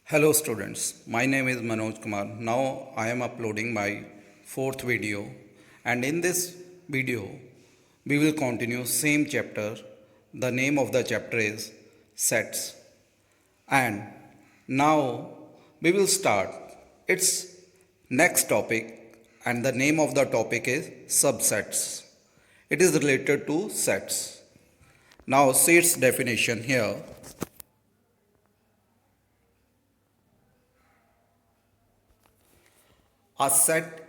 Hello students, my name is Manoj Kumar. Now I am uploading my fourth video, and in this video we will continue same chapter. The name of the chapter is sets, and now we will start its next topic, and the name of the topic is subsets. It is related to sets. Now see its definition here. A set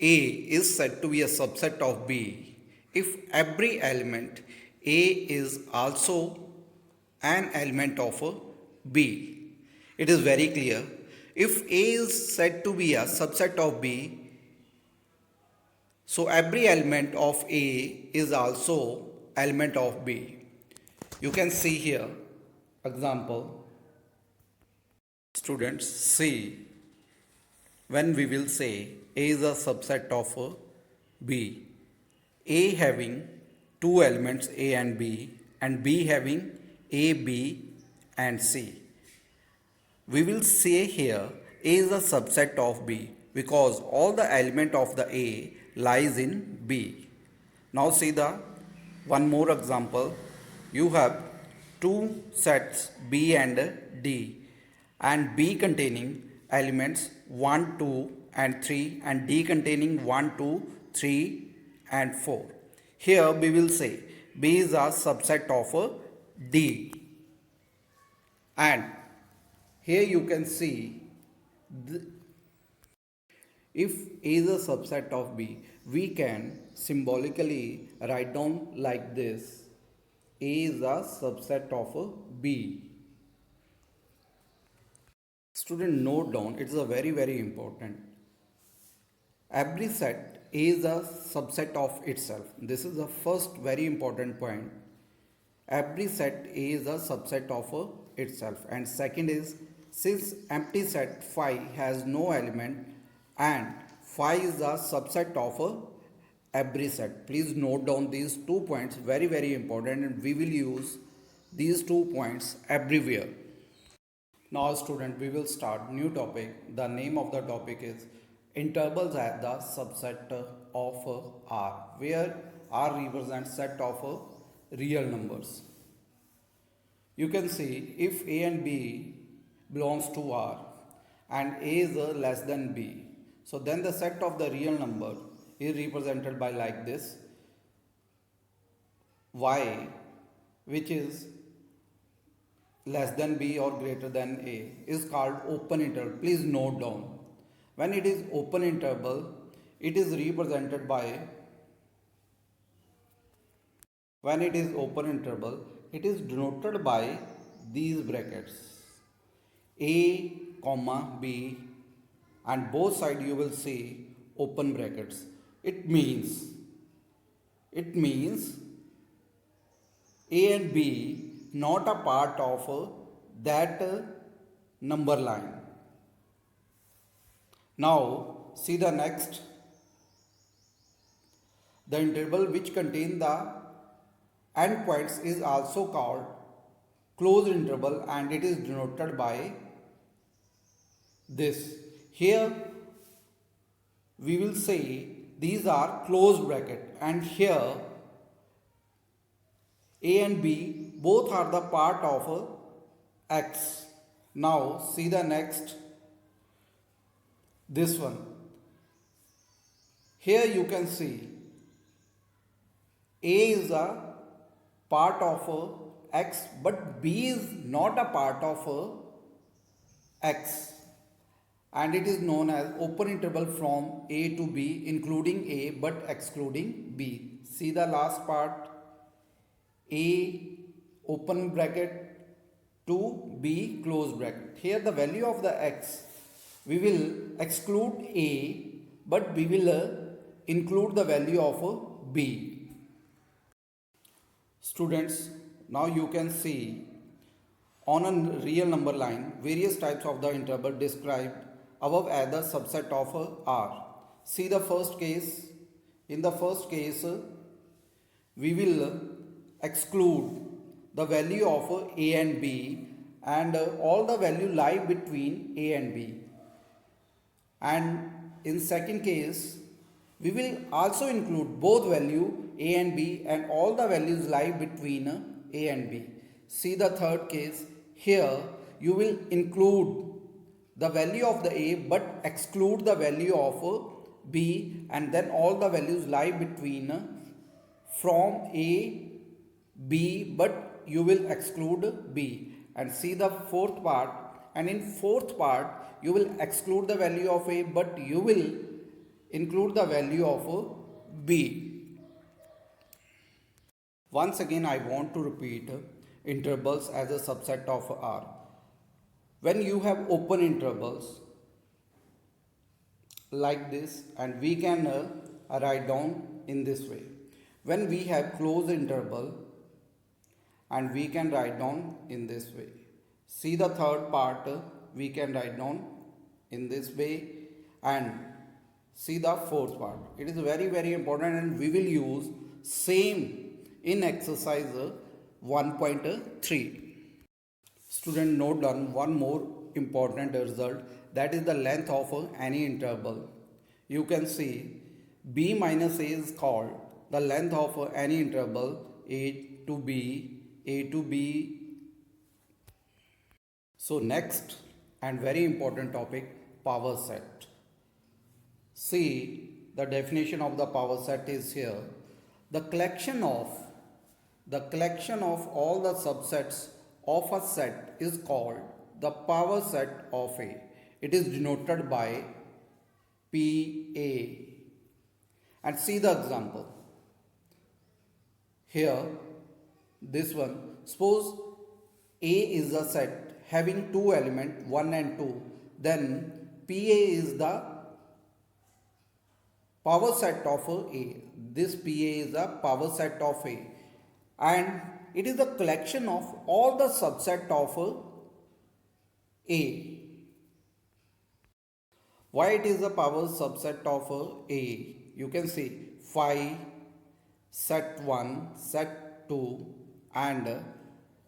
A is said to be a subset of B if every element A is also an element of B. It is very clear. If A is said to be a subset of B, so every element of A is also element of B. You can see here example. Students, see, when we will say A is a subset of B, A having two elements A and B having A, B and C. We will say here A is a subset of B because all the element of the A lies in B. Now see the one more example. You have two sets B and D, and B containing elements 1, 2 and 3 and D containing 1, 2, 3 and 4. Here we will say B is a subset of D, and here you can see if A is a subset of B, we can symbolically write down like this: A is a subset of B. Student, note down, it is a very important. Every set is a subset of itself. This is the first very important point. Every set is a subset of itself. And second is, since empty set phi has no element and phi is a subset of every set. Please note down these 2 points, very important, and we will use these 2 points everywhere. Now student, we will start new topic. The name of the topic is intervals as the subset of R, where R represents set of real numbers. You can see if A and B belongs to R and A is less than B, so then the set of the real number is represented by like this: Y, which is less than B or greater than A, is called open interval. Please note down, when it is open interval, it is represented by, when it is open interval, it is denoted by these brackets A, comma B, and both sides you will see open brackets. It means A and B not a part of that number line. Now see the next. The interval which contain the endpoints is also called closed interval, and it is denoted by this. Here we will say these are closed bracket, and here A and B both are the part of X. Now see the next, this one. Here you can see A is a part of X, but B is not a part of X, and it is known as open interval from A to B, including A but excluding B. See the last part, A open bracket to B close bracket. Here the value of the X, we will exclude A but we will include the value of B. Students, now you can see on a real number line various types of the interval described above as the subset of R. See the first case. In the first case, we will exclude the value of A and B, and all the value lie between A and B. And in second case, we will also include both value A and B and all the values lie between A and B. See the third case. Here you will include the value of the A but exclude the value of B, and then all the values lie between from A, B, but you will exclude B. And see the fourth part, and in fourth part you will exclude the value of A but you will include the value of B. Once again I want to repeat intervals as a subset of R. When you have open intervals like this, and we can write down in this way. When we have closed interval, and we can write down in this way. See the third part, we can write down in this way, and see the fourth part. It is very important, and we will use same in exercise 1.3. Student, note down one more important result, that is the length of any interval. You can see B minus A is called the length of any interval A to B, A to B. So next and very important topic, power set. See, the definition of the power set is here. The collection of all the subsets of a set is called the power set of A. It is denoted by PA. And see the example. Here, this one, suppose A is a set having two elements 1 and 2, then PA is the power set of A. This PA is the power set of A, and it is the collection of all the subset of A. Why it is the power subset of A? You can see phi, set 1, set 2, and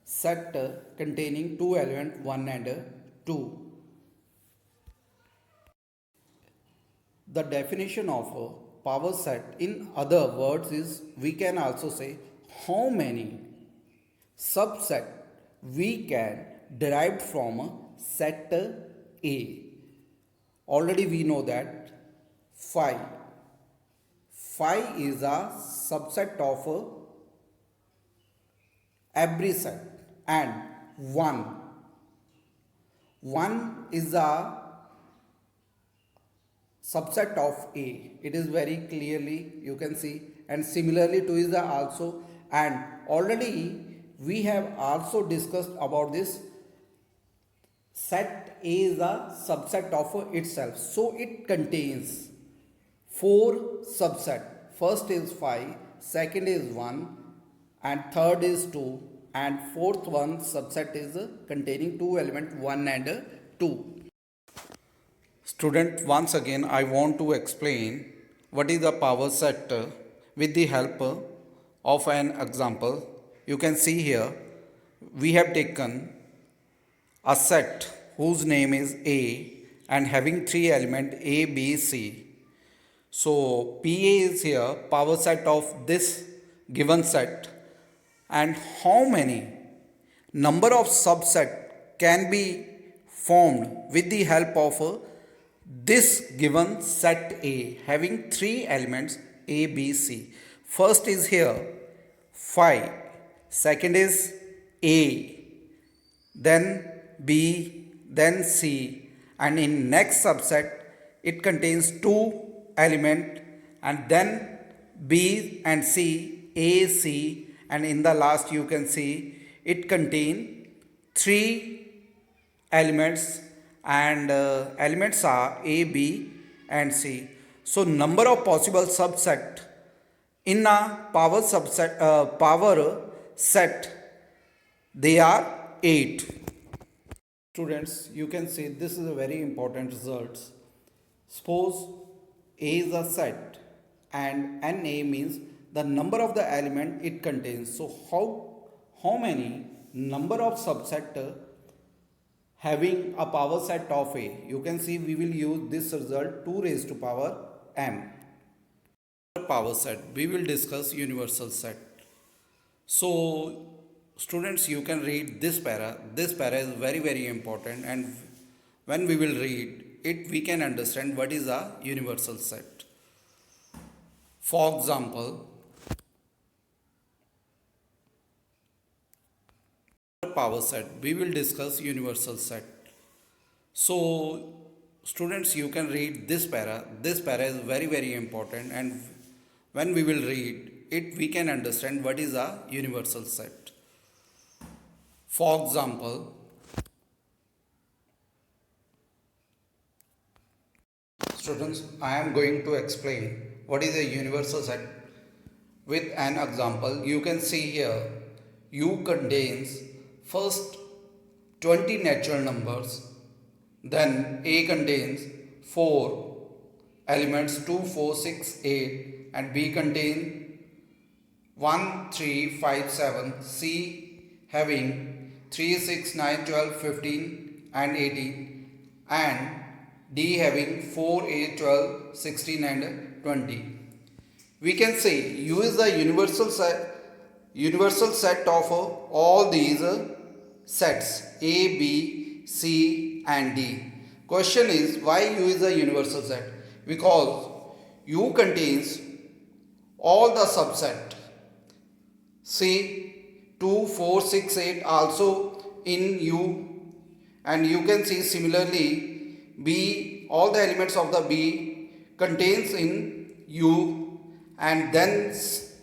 set containing two elements 1 and 2. The definition of a power set in other words is, we can also say how many subset we can derive from a set A. Already we know that phi is a subset of every set, and 1 is a subset of A. It is very clearly you can see, and similarly 2 is the also, and already we have also discussed about this. Set A is a subset of itself, so it contains 4 subset. First is phi, second is 1, and third is 2, and fourth one subset is containing two elements 1 and 2. Student, once again I want to explain what is the power set with the help of an example. You can see here we have taken a set whose name is A and having three elements A, B, C. So PA is here power set of this given set, and how many number of subset can be formed with the help of this given set A having three elements A, B, C. First is here phi, second is A, then B, then C, and in next subset it contains two element, and then B and C, A, C, and in the last you can see it contain three elements, and elements are A, B, and C. So number of possible subset in a power set, they are 8. Students, you can see this is a very important result. Suppose A is a set and NA means the number of the element it contains. So how many number of subset having a power set of A. You can see we will use this result 2 raised to power m. Power set, we will discuss universal set. So students, you can read this para. This para is very important, and when we will read it, we can understand what is a universal set. For example, power set, we will discuss universal set. So students, you can read this para. This para is very important, and when we will read it, we can understand what is a universal set. For example, students, I am going to explain what is a universal set with an example. You can see here U contains first 20 natural numbers, then A contains 4 elements 2, 4, 6, 8, and B contains 1, 3, 5, 7, C having 3, 6, 9, 12, 15 and 18, and D having 4, 8, 12, 16 and 20. We can say U is the universal set of all these sets A, B, C and D. Question is, why U is a universal set? Because U contains all the subset. See 2, 4, 6, 8 also in U, and you can see similarly B, all the elements of the B contains in U, and then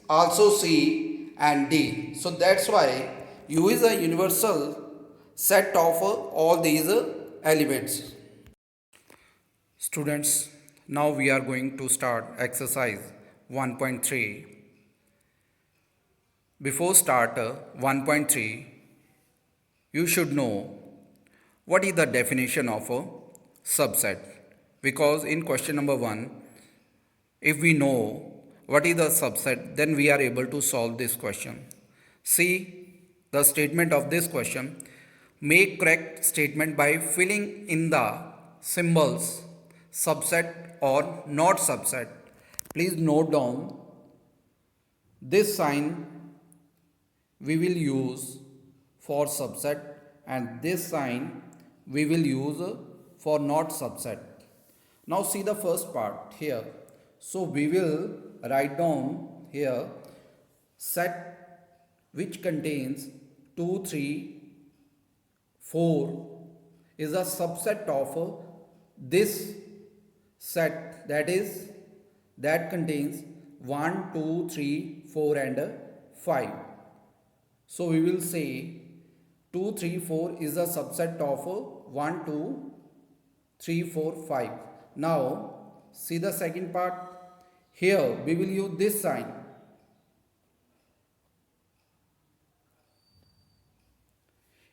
also C and D. So that's why U is a universal set of all these elements. Students, now we are going to start exercise 1.3. Before start 1.3, you should know what is the definition of a subset, because in question number 1, if we know what is the subset, then we are able to solve this question. See the statement of this question. Make correct statement by filling in the symbols subset or not subset. Please note down this sign we will use for subset, and this sign we will use for not subset. Now see the first part here. So we will write down here set which contains 2, 3, 4 is a subset of this set, that contains 1, 2, 3, 4 and 5. So we will say 2, 3, 4 is a subset of 1, 2, 3, 4, 5. Now see the second part. Here we will use this sign.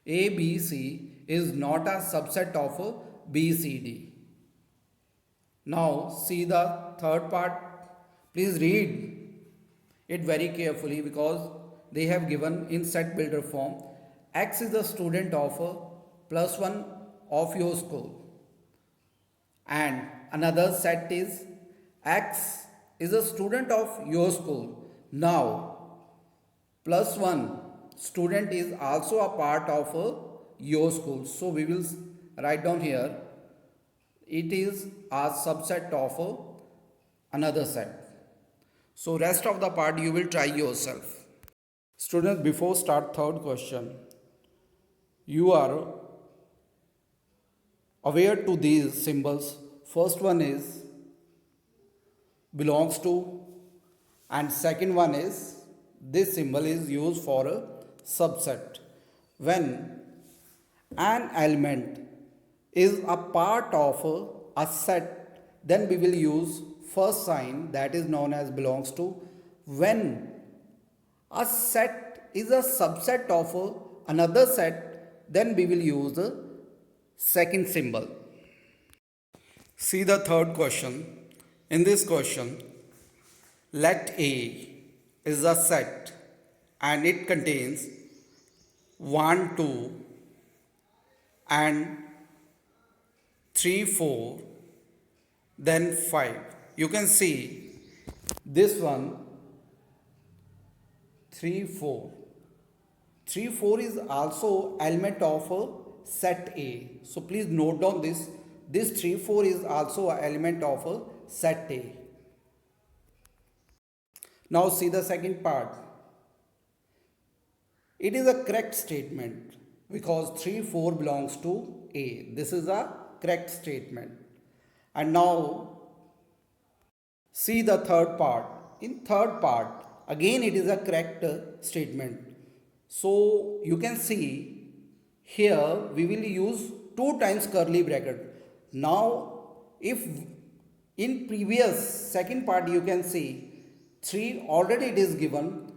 A, B, C is not a subset of B, C, D. Now see the third part. Please read it very carefully, because they have given in set builder form. X is a student of +1 of your school, and another set is X is a student of your school. Now +1 student is also a part of your school, so we will write down here it is a subset of another set. So rest of the part you will try yourself. Students, before start third question, you are aware to these symbols. First one is belongs to, and second one is this symbol is used for a subset. When an element is a part of a set, then we will use first sign, that is known as belongs to. When a set is a subset of another set, then we will use the second symbol. See the third question. In this question, let A is a set and it contains 1, 2 and 3, 4, then 5. You can see this one 3, 4. 3, 4 is also element of a set A. So please note down this. This 3, 4 is also an element of a set A. Now see the second part. It is a correct statement because 3, 4 belongs to A. This is a correct statement. And now see the third part. In third part, again it is a correct statement. So you can see here we will use 2 times curly bracket. Now if in previous second part you can see 3 already it is given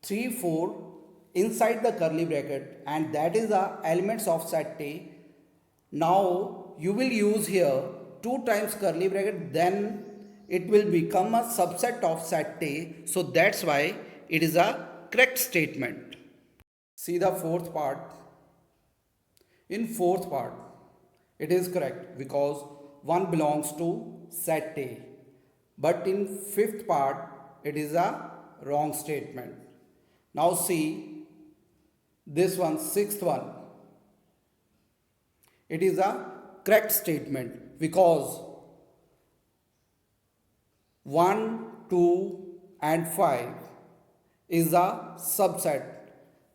3, 4 inside the curly bracket and that is the elements of set A. Now you will use here 2 times curly bracket, then it will become a subset of set A. So that's why it is a correct statement. See the fourth part. In fourth part, it is correct because 1 belongs to set A. But in fifth part, it is a wrong statement. Now see this one, sixth one. It is a correct statement because 1, 2 and 5 is a subset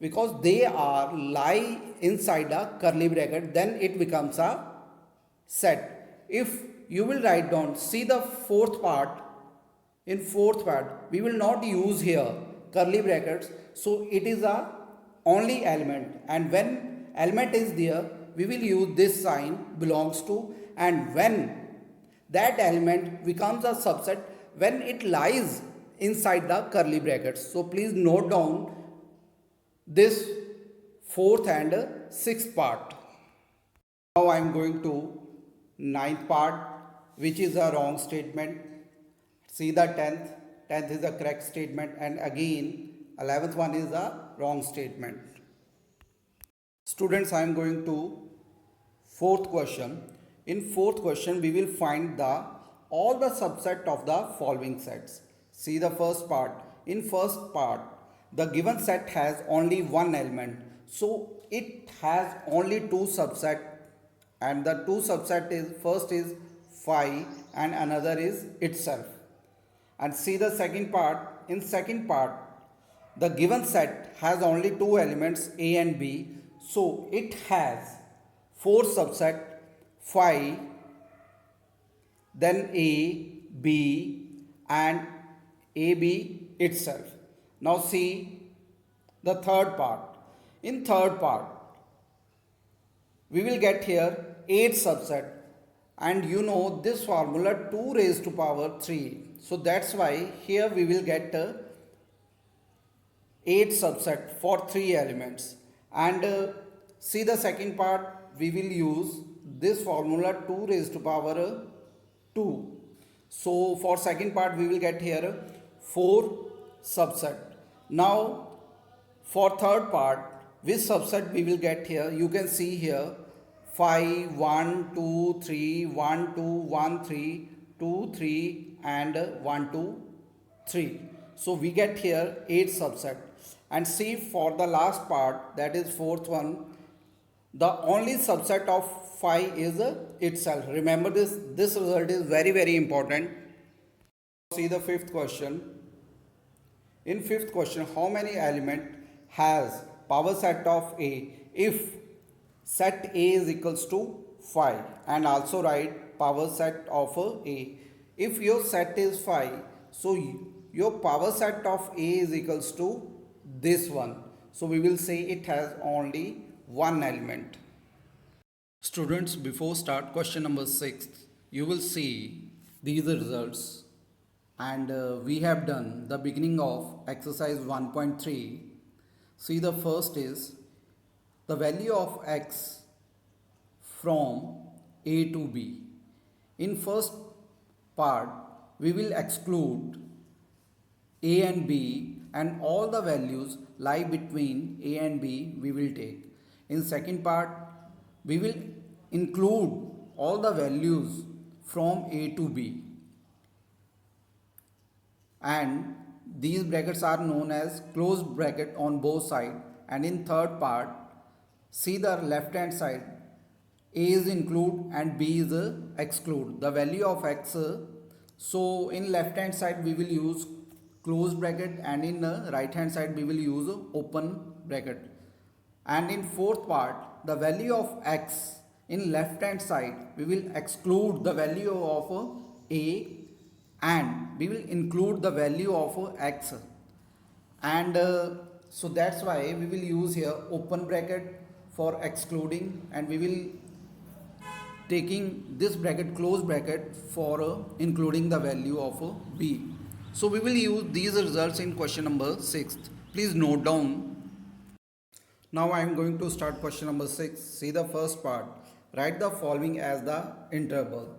because they are lie inside a curly bracket, then it becomes a set. If you will write down, see the fourth part, in fourth part we will not use here curly brackets, so it is a only element, and when element is there we will use this sign belongs to, and when that element becomes a subset when it lies inside the curly brackets. So please note down this fourth and sixth part. Now I am going to ninth part, which is a wrong statement. See the 10th is a correct statement, and again 11th one is a wrong statement. Students, I am going to fourth question. In fourth question we will find the all the subset of the following sets. See the first part. In first part, the given set has only one element, so it has only two subset, and the two subset is first is phi and another is itself. And see the second part. In second part, the given set has only two elements A and B, so it has four subset phi, then A, B and AB itself. Now see the third part. In third part, we will get here 8 subset, and you know this formula 2 raised to power 3. So that's why here we will get 8 subset for 3 elements. And see the second part, we will use this formula 2 raised to power 2. So for second part we will get here 4 subset. Now for third part, which subset we will get here? You can see here 5, 1, 2, 3, 1, 2, 1, 3, 2, 3 and 1, 2, 3. So we get here 8 subset. And see for the last part, that is fourth one, the only subset of phi is itself. Remember this result is very important. See the fifth question. In fifth question, how many element has power set of A if set A is equals to phi, and also write power set of A. If your set is phi, so your power set of A is equals to this one. So we will say it has only one element. Students, before start question number 6, you will see these results, and we have done the beginning of exercise 1.3. See the first is the value of x from A to B. In first part we will exclude A and B, and all the values lie between A and B we will take. In second part, we will include all the values from A to B, and these brackets are known as closed bracket on both sides. And in third part, see the left hand side, A is include and B is exclude the value of x. So in left hand side we will use closed bracket, and in the right hand side we will use open bracket. And in fourth part, the value of x in left hand side we will exclude the value of A, and we will include the value of x. And so that's why we will use here open bracket for excluding, and we will taking this bracket closed bracket for including the value of B. So we will use these results in question number 6. Please note down. Now I am going to start question number 6. See the first part. Write the following as the interval.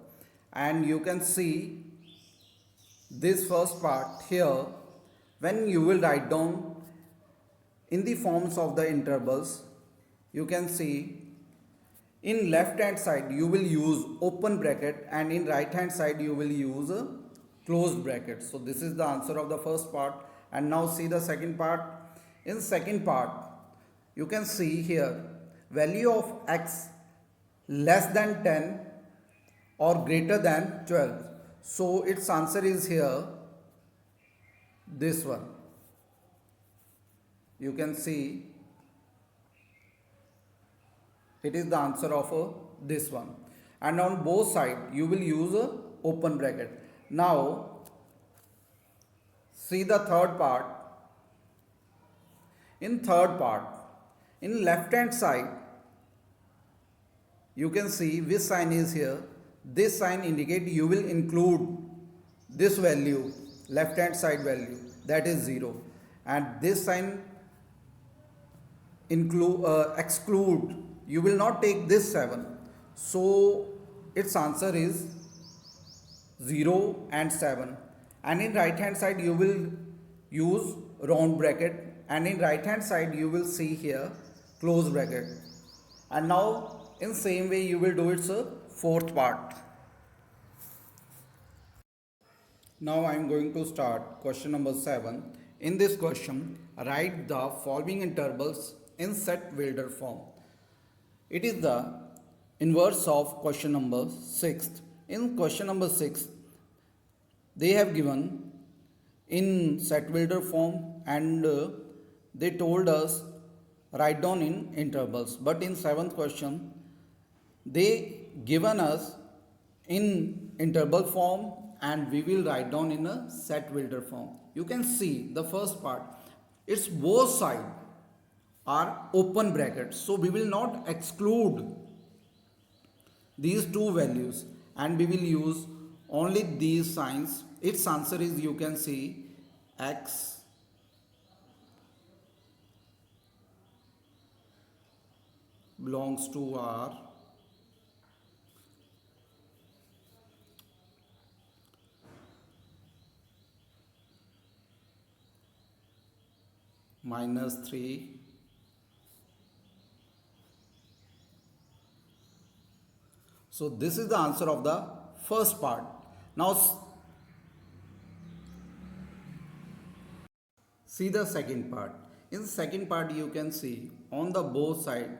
And you can see this first part here. When you will write down in the forms of the intervals, you can see in left hand side you will use open bracket, and in right hand side you will use a closed bracket. So this is the answer of the first part. And now see the second part. In second part, you can see here value of x less than 10 or greater than 12. So its answer is here this one. You can see it is the answer of this one. And on both sides you will use a open bracket. Now see the third part. In third part, in left hand side you can see which sign is here. This sign indicate you will include this value, left hand side value, that is 0, and this sign exclude, you will not take this 7. So its answer is 0 and 7. And in right hand side you will use round bracket, and in right hand side you will see here close bracket. And now in same way you will do its fourth part. Now I am going to start question number 7. In this question, write the following intervals in Set-Wilder form. It is the inverse of question number 6. In question number 6, they have given in Set-Wilder form, and they told us write down in intervals. But in 7th question, they given us in interval form, and we will write down in a Set-Wilder form. You can see the first part, its both sides are open brackets, so we will not exclude these two values, and we will use only these signs. Its answer is, you can see, x belongs to R, -3, so this is the answer of the first part. Now see the second part. In the second part you can see on the both side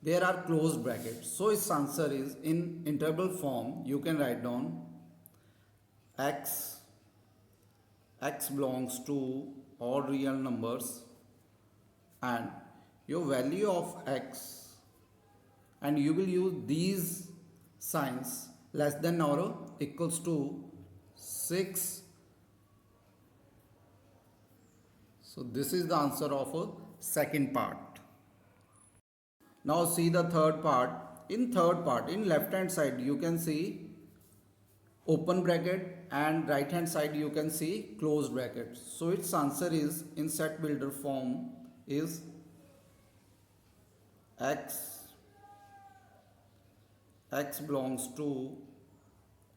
there are closed brackets, so its answer is in interval form. You can write down x belongs to all real numbers, and your value of x, and you will use these signs less than or equals to 6. So this is the answer of a second part. Now see the third part. In third part, in left hand side you can see open bracket, and right hand side you can see closed bracket. So its answer is in Set-Wilder form is x belongs to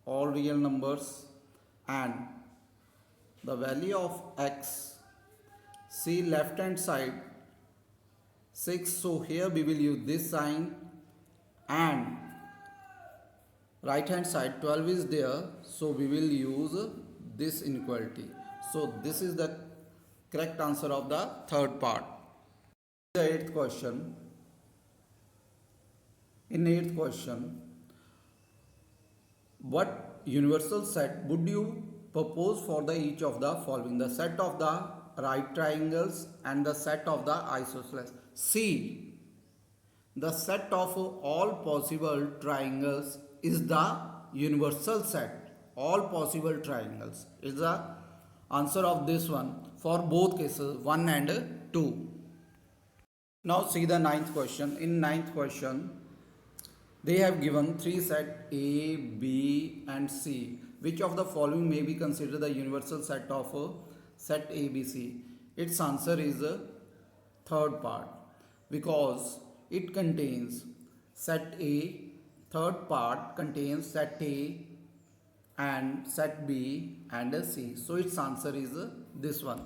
all real numbers, and the value of x, see left hand side 6, so here we will use this sign, and right hand side 12 is there, so we will use this inequality. So this is the correct answer of the third part. The eighth question. In eighth question, what universal set would you propose for the each of the following? The set of the right triangles and the set of the isosceles. See, the set of all possible triangles is the universal set. All possible triangles is the answer of this one for both cases 1 and 2. Now see the ninth question. In ninth question, they have given three set A, B and C. Which of the following may be considered the universal set of set ABC? Its answer is third part, because it contains set A, third part contains set A and set B and C. So its answer is this one.